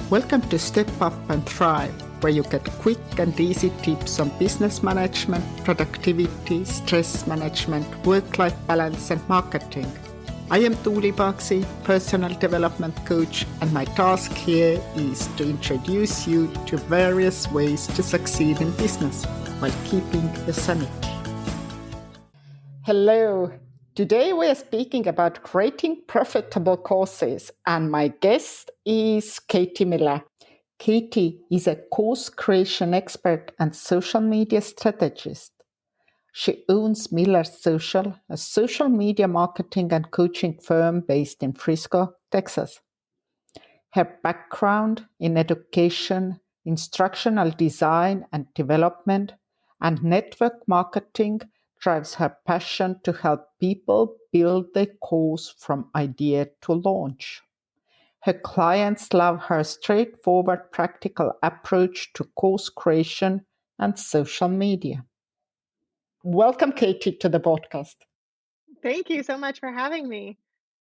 Welcome to Step Up and Thrive, where you get quick and easy tips on business management, productivity, stress management, work-life balance, and marketing. I am Tuuli Paksi, personal development coach, and my task here is to introduce you to various ways to succeed in business while keeping the sanity. Hello. Today we are speaking about creating profitable courses, and my guest is Katy Miller. Katy is a course creation expert and social media strategist. She owns Miller Social, a social media marketing and coaching firm based in Frisco, Texas. Her background in education, instructional design and development, and network marketing drives her passion to help people build their course from idea to launch. Her clients love her straightforward, practical approach to course creation and social media. Welcome, Katy, to the podcast. Thank you so much for having me.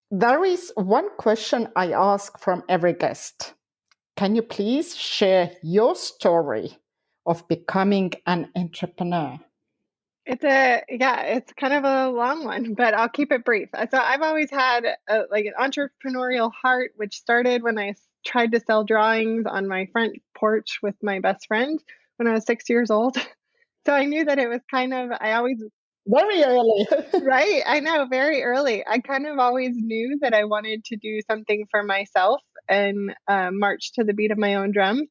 There is one question I ask from every guest. Can you please share your story of becoming an entrepreneur? It's kind of a long one, but I'll keep it brief. So I've always had an entrepreneurial heart, which started when I tried to sell drawings on my front porch with my best friend when I was 6 years old. So I knew that it was Very early. right? I know, very early. I kind of always knew that I wanted to do something for myself and march to the beat of my own drum.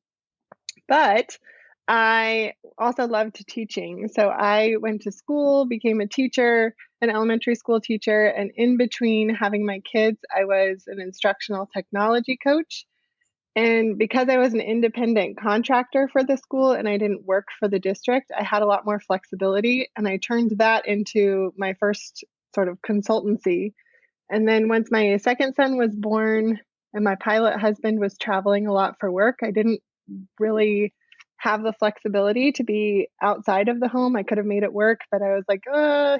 But I also loved teaching. So I went to school, became a teacher, an elementary school teacher, and in between having my kids, I was an instructional technology coach. And because I was an independent contractor for the school and I didn't work for the district, I had a lot more flexibility. And I turned that into my first sort of consultancy. And then once my second son was born and my pilot husband was traveling a lot for work, I didn't really have the flexibility to be outside of the home. I could have made it work, but I was like,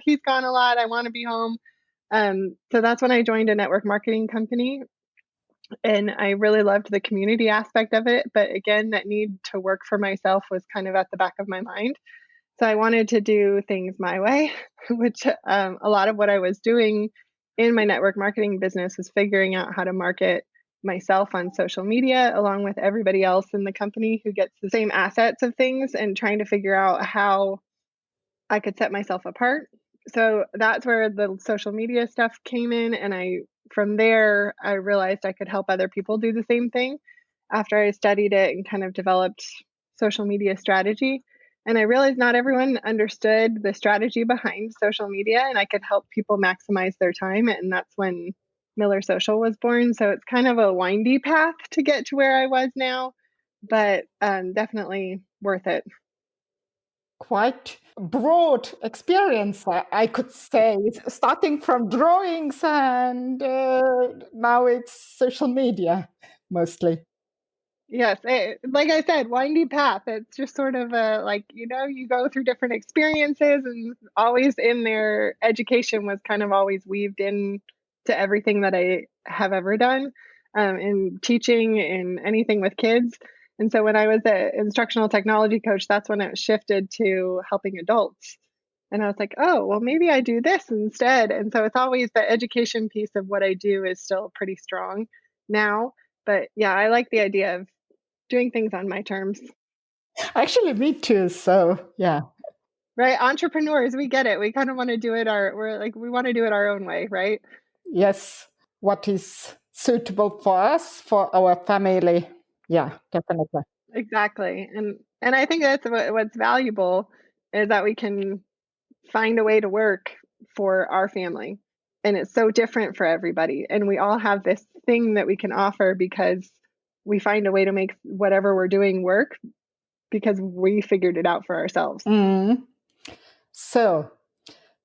he's gone a lot. I want to be home. So that's when I joined a network marketing company. And I really loved the community aspect of it. But again, that need to work for myself was kind of at the back of my mind. So I wanted to do things my way, which a lot of what I was doing in my network marketing business was figuring out how to market myself on social media along with everybody else in the company who gets the same assets of things and trying to figure out how I could set myself apart. So that's where the social media stuff came in. And from there, I realized I could help other people do the same thing after I studied it and kind of developed social media strategy. And I realized not everyone understood the strategy behind social media, and I could help people maximize their time. And that's when Miller Social was born. So it's kind of a windy path to get to where I was now, but definitely worth it. Quite broad experience, I could say, starting from drawings and now it's social media mostly. Yes, like I said, windy path. It's just sort of you go through different experiences, and always in there, education was kind of always weaved in to everything that I have ever done, in teaching and anything with kids. And so when I was an instructional technology coach, that's when it shifted to helping adults. And I was like, oh, well, maybe I do this instead. And so it's always the education piece of what I do is still pretty strong now. But yeah, I like the idea of doing things on my terms. Actually, me too. So, yeah. Right? Entrepreneurs, we get it. We kind of want to do it we want to do it our own way, right? Yes. What is suitable for us, for our family. Yeah, definitely. Exactly. And I think that's what's valuable is that we can find a way to work for our family. And it's so different for everybody. And we all have this thing that we can offer because we find a way to make whatever we're doing work because we figured it out for ourselves. So,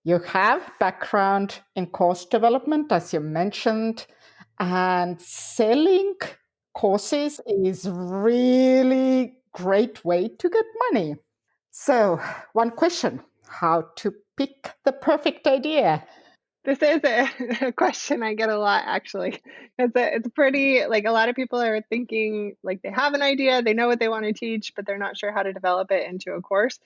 you have background in course development, as you mentioned, and selling courses is really great way to get money. So, one question, how to pick the perfect idea? This is a question I get a lot, actually. It's pretty, like, a lot of people are thinking like they have an idea, they know what they want to teach, but they're not sure how to develop it into a course.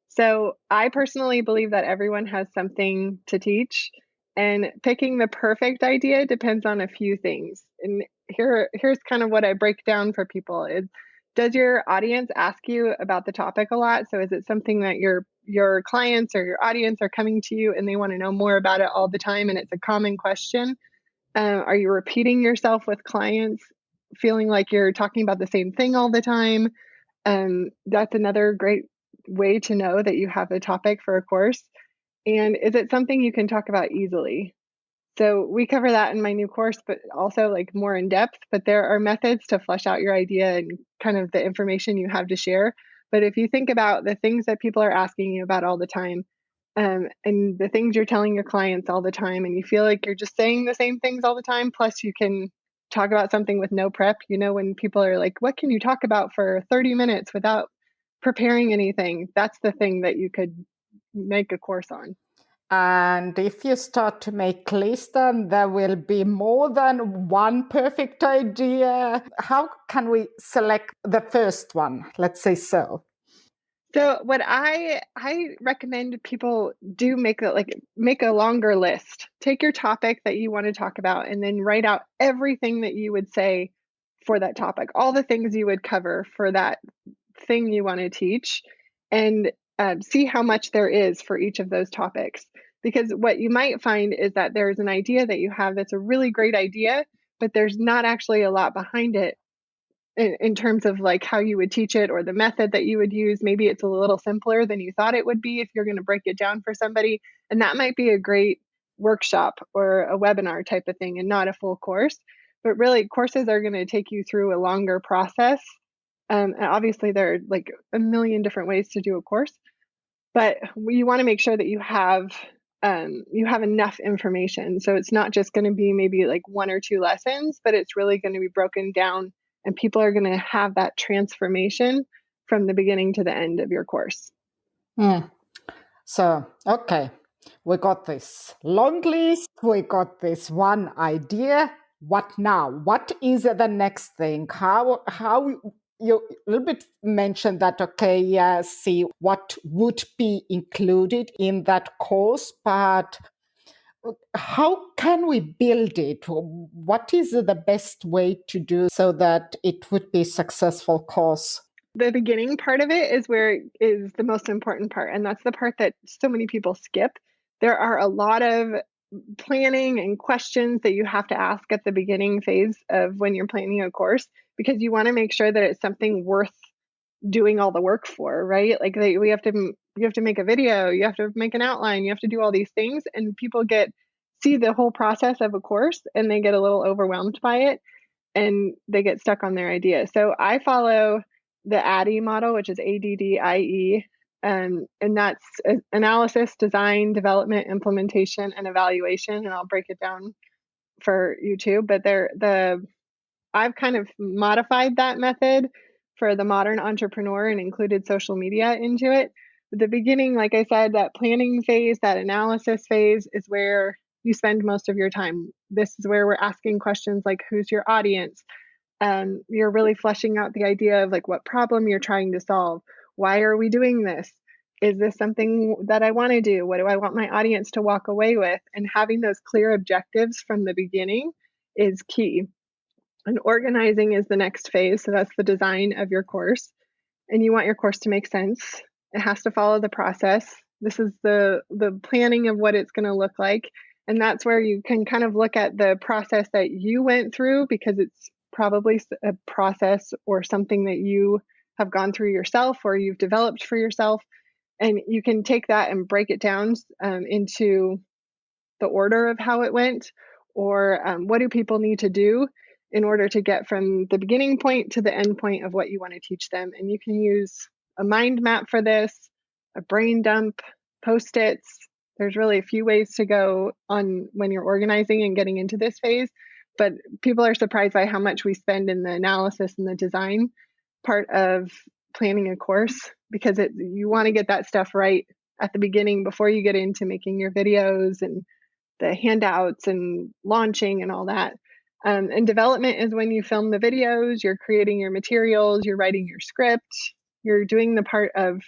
So I personally believe that everyone has something to teach, and picking the perfect idea depends on a few things. And here's kind of what I break down for people is, does your audience ask you about the topic a lot? So is it something that your clients or your audience are coming to you and they want to know more about it all the time and it's a common question? Are you repeating yourself with clients, feeling like you're talking about the same thing all the time? That's another great way to know that you have a topic for a course. And is it something you can talk about easily? So we cover that in my new course, but also like more in depth. But there are methods to flesh out your idea and kind of the information you have to share. But if you think about the things that people are asking you about all the time, and the things you're telling your clients all the time, and you feel like you're just saying the same things all the time, plus you can talk about something with no prep. You know, when people are like, what can you talk about for 30 minutes without preparing anything? That's the thing that you could make a course on. And if you start to make lists, then there will be more than one perfect idea. How can we select the first one? Let's say so. So what I recommend people do, make a longer list. Take your topic that you want to talk about and then write out everything that you would say for that topic, all the things you would cover for that thing you want to teach, and see how much there is for each of those topics. Because what you might find is that there's an idea that you have that's a really great idea, but there's not actually a lot behind it in terms of like how you would teach it or the method that you would use. Maybe it's a little simpler than you thought it would be if you're going to break it down for somebody. And that might be a great workshop or a webinar type of thing and not a full course. But really, courses are going to take you through a longer process. And obviously, there are like a million different ways to do a course, but you want to make sure that you have enough information. So it's not just going to be maybe like one or two lessons, but it's really going to be broken down, and people are going to have that transformation from the beginning to the end of your course. So, okay, we got this long list, we got this one idea. What now? What is the next thing? How you a little bit mentioned that, okay, yeah, see what would be included in that course, but how can we build it? What is the best way to do so that it would be a successful course? The beginning part of it is where is the most important part, and that's the part that so many people skip. There are a lot of planning and questions that you have to ask at the beginning phase of when you're planning a course, because you want to make sure that it's something worth doing all the work for, right? Like we have to you have to make a video, you have to make an outline, you have to do all these things, and people see the whole process of a course and they get a little overwhelmed by it and they get stuck on their idea. So I follow the ADDIE model, which is ADDIE, and that's analysis, design, development, implementation, and evaluation. And I'll break it down for you too. But I've kind of modified that method for the modern entrepreneur and included social media into it. At the beginning, like I said, that planning phase, that analysis phase is where you spend most of your time. This is where we're asking questions like, who's your audience? You're really fleshing out the idea of like what problem you're trying to solve. Why are we doing this? Is this something that I want to do? What do I want my audience to walk away with? And having those clear objectives from the beginning is key. And organizing is the next phase. So that's the design of your course. And you want your course to make sense. It has to follow the process. This is the planning of what it's going to look like. And that's where you can kind of look at the process that you went through, because it's probably a process or something that you have gone through yourself or you've developed for yourself. And you can take that and break it down into the order of how it went, or what do people need to do in order to get from the beginning point to the end point of what you want to teach them. And you can use a mind map for this, a brain dump, post-its. There's really a few ways to go on when you're organizing and getting into this phase, but people are surprised by how much we spend in the analysis and the design part of planning a course, because you want to get that stuff right at the beginning before you get into making your videos and the handouts and launching and all that. And development is when you film the videos, you're creating your materials, you're writing your script, you're doing the part of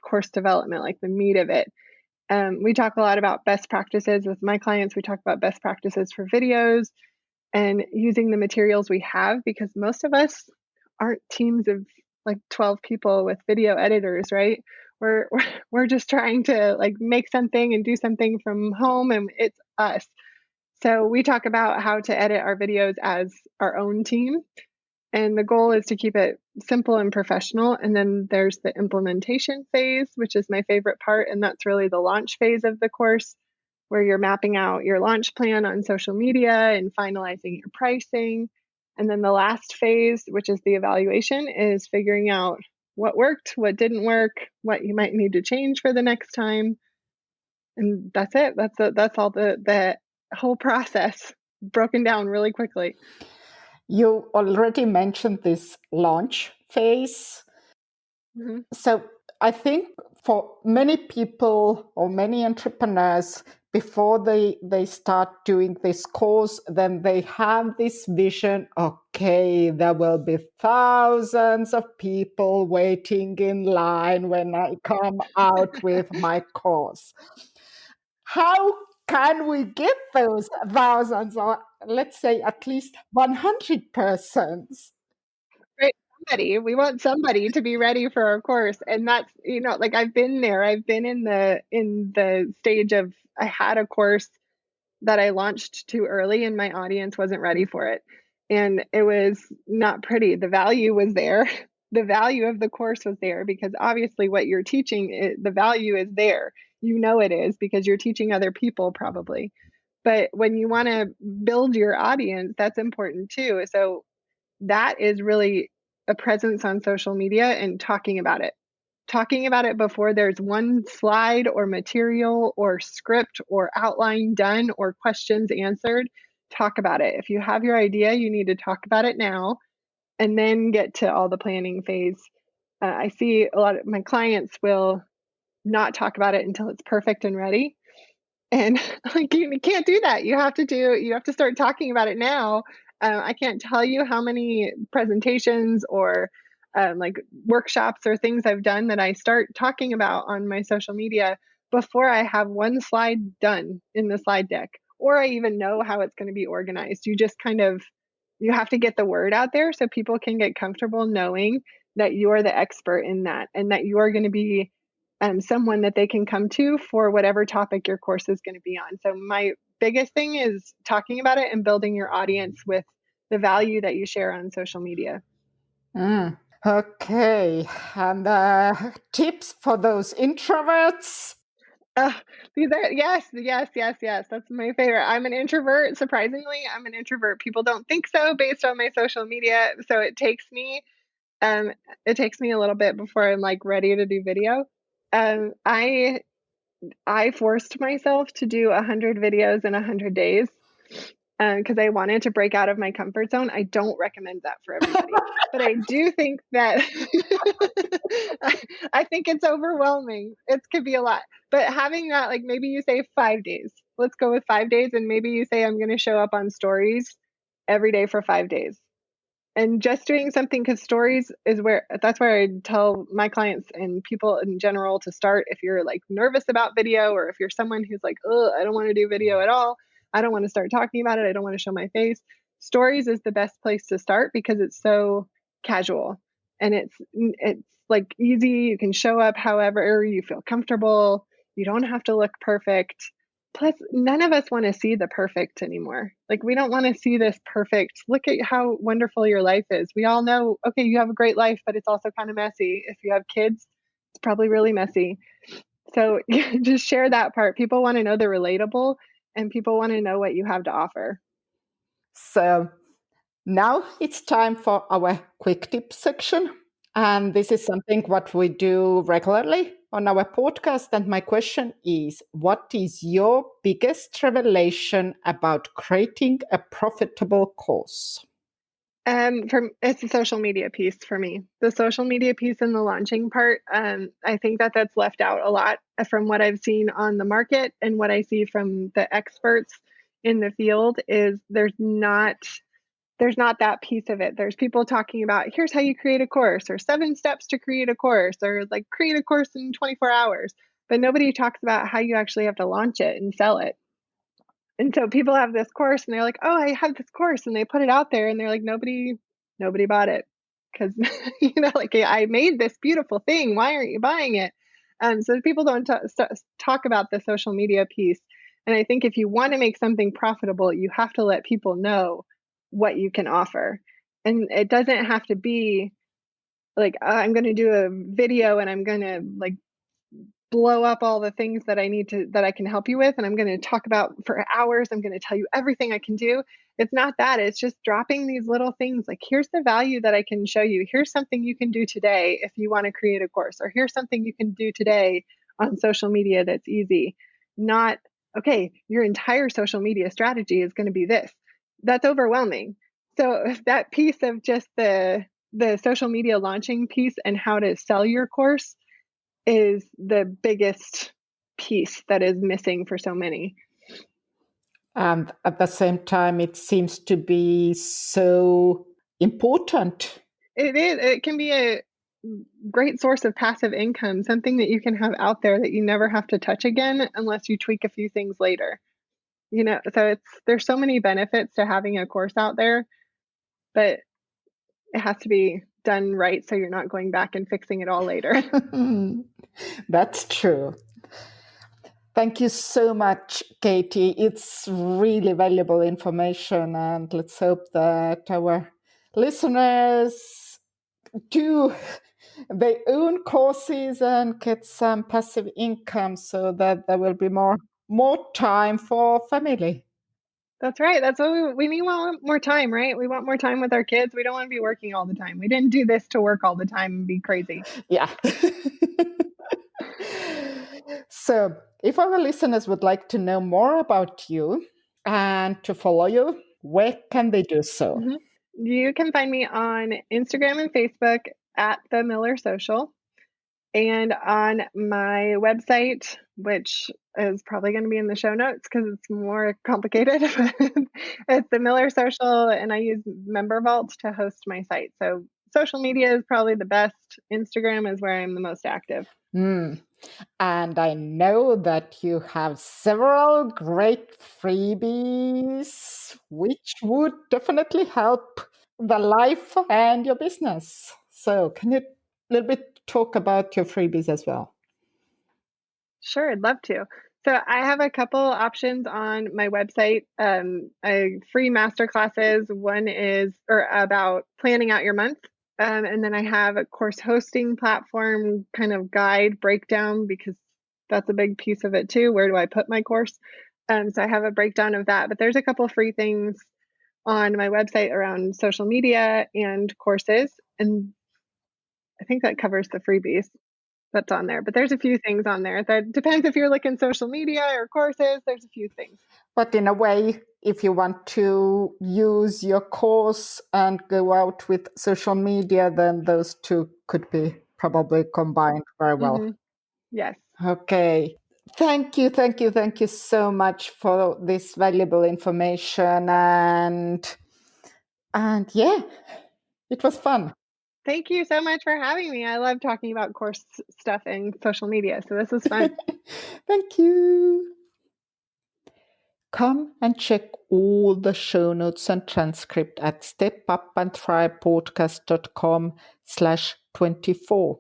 course development, like the meat of it. We talk a lot about best practices with my clients. We talk about best practices for videos and using the materials we have, because most of us aren't teams of like 12 people with video editors, right? We're just trying to like make something and do something from home, and it's us. So we talk about how to edit our videos as our own team. And the goal is to keep it simple and professional. And then there's the implementation phase, which is my favorite part. And that's really the launch phase of the course, where you're mapping out your launch plan on social media and finalizing your pricing. And then the last phase, which is the evaluation, is figuring out what worked, what didn't work, what you might need to change for the next time. And that's it. That's all the whole process broken down really quickly. You already mentioned this launch phase. Mm-hmm. So I think for many people or many entrepreneurs, before they start doing this course, then they have this vision, okay, there will be thousands of people waiting in line when I come out with my course. How can we get those thousands, or let's say at least 100 persons? Right. We want somebody to be ready for our course. And that's, like I've been there. I've been in the stage of I had a course that I launched too early and my audience wasn't ready for it. And it was not pretty. The value was there. The value of the course was there because obviously what you're teaching, the value is there. It is because you're teaching other people probably. But when you want to build your audience, that's important too. So that is really a presence on social media and talking about it. Talking about it before there's one slide or material or script or outline done or questions answered. Talk about it. If you have your idea, you need to talk about it now and then get to all the planning phase. I see a lot of my clients will not talk about it until it's perfect and ready. And like you can't do that. You have to start talking about it now. I can't tell you how many presentations or like workshops or things I've done that I start talking about on my social media before I have one slide done in the slide deck, or I even know how it's going to be organized. You have to get the word out there so people can get comfortable knowing that you're the expert in that and that you are going to be someone that they can come to for whatever topic your course is going to be on. So my biggest thing is talking about it and building your audience with the value that you share on social media. Okay, and tips for those introverts? These are yes. That's my favorite. I'm an introvert. Surprisingly, I'm an introvert. People don't think so based on my social media. So it takes me a little bit before I'm like ready to do video. I forced myself to do 100 videos in 100 days because I wanted to break out of my comfort zone. I don't recommend that for everybody, but I do think that I think it's overwhelming. It could be a lot, but having that, like maybe you say 5 days. Let's go with 5 days, and maybe you say I'm going to show up on stories every day for 5 days. And just doing something, because stories is that's where I tell my clients and people in general to start. If you're like nervous about video, or if you're someone who's like, oh, I don't want to do video at all, I don't want to start talking about it, I don't want to show my face, stories is the best place to start because it's so casual and it's like easy. You can show up however you feel comfortable. You don't have to look perfect. Plus, none of us want to see the perfect anymore. Like, we don't want to see this perfect. Look at how wonderful your life is. We all know, okay, you have a great life, but it's also kind of messy. If you have kids, it's probably really messy. So just share that part. People want to know the relatable, and people want to know what you have to offer. So now it's time for our quick tip section. And this is something what we do regularly on our podcast. And my question is, what is your biggest revelation about creating a profitable course? It's the social media piece for me. The social media piece and the launching part. I think that that's left out a lot from what I've seen on the market and what I see from the experts in the field. Is there's not that piece of it. There's people talking about here's how you create a course, or 7 steps to create a course, or like create a course in 24 hours. But nobody talks about how you actually have to launch it and sell it. And so people have this course and they're like, "Oh, I have this course," and they put it out there and they're like, nobody bought it because like I made this beautiful thing. Why aren't you buying it? So people don't talk about the social media piece. And I think if you want to make something profitable, you have to let people know what you can offer. And it doesn't have to be like, I'm going to do a video and I'm going to like blow up all the things that I can help you with, and I'm going to talk about for hours. I'm going to tell you everything I can do. It's not that. It's just dropping these little things like, here's the value that I can show you. Here's something you can do today if you want to create a course, or here's something you can do today on social media that's easy. Not, okay, your entire social media strategy is going to be this. That's overwhelming. So that piece of just the social media launching piece and how to sell your course is the biggest piece that is missing for so many. And at the same time, it seems to be so important. It is. It can be a great source of passive income, something that you can have out there that you never have to touch again unless you tweak a few things later. So there's so many benefits to having a course out there, but it has to be done right so you're not going back and fixing it all later. That's true. Thank you so much, Katy. It's really valuable information, and let's hope that our listeners do their own courses and get some passive income so that there will be more time for family. That's right. That's what we need. More time, right? We want more time with our kids. We don't want to be working all the time. We didn't do this to work all the time and be crazy. Yeah. So, if our listeners would like to know more about you and to follow you, where can they do so? Mm-hmm. You can find me on Instagram and Facebook at the Miller Social, and on my website, which is probably going to be in the show notes because it's more complicated. It's the Miller Social, and I use Member Vault to host my site. So social media is probably the best. Instagram is where I'm the most active. And I know that you have several great freebies, which would definitely help the life and your business. So, can you a little bit talk about your freebies as well? Sure, I'd love to. So I have a couple options on my website. Free master classes. One is about planning out your month. And then I have a course hosting platform kind of guide breakdown, because that's a big piece of it too. Where do I put my course? So I have a breakdown of that. But there's a couple free things on my website around social media and courses. And I think that covers the freebies that's on there. But there's a few things on there. That depends if you're looking social media or courses. There's a few things. But in a way, if you want to use your course and go out with social media, then those two could be probably combined very well. Mm-hmm. Yes. Okay. Thank you so much for this valuable information, and yeah, it was fun. Thank you so much for having me. I love talking about course stuff and social media. So this was fun. Thank you. Come and check all the show notes and transcript at stepupandthrivepodcast.com/24.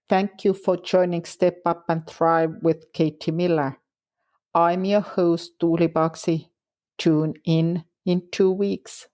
Thank you for joining Step Up and Thrive with Katy Miller. I'm your host, Tuuli Baksi. Tune in 2 weeks.